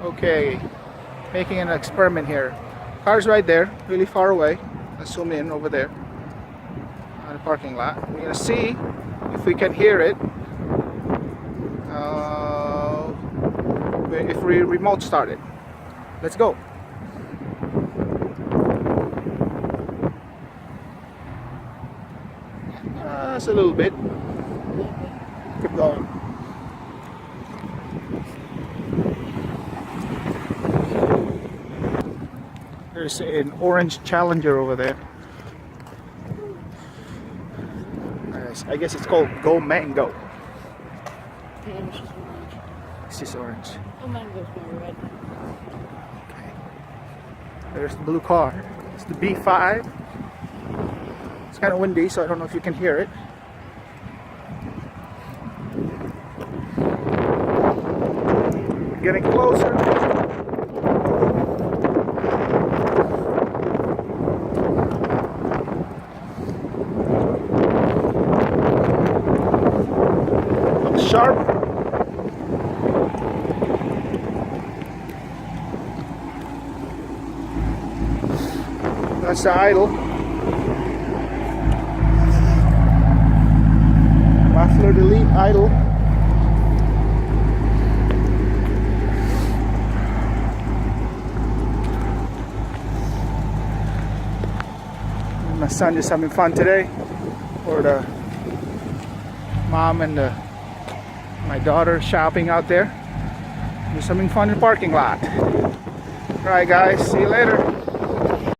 Okay, making an experiment here. Car's right there, really far away. Let's zoom in over there on the parking lot. We're gonna see if we can hear it. If we remote start it. Let's go. Just a little bit. Keep going. There's an orange Challenger over there. I guess it's called Go Mango. Yeah, this is orange. This is orange. Oh, mango's more red. Okay. There's the blue car. It's the B5. It's kind of windy, so I don't know if you can hear it. Getting closer. Looks sharp. That's the idle. Muffler delete idle. My son is having fun today, or the mom and my daughter shopping out there. Just having fun in the parking lot. Alright guys, see you later.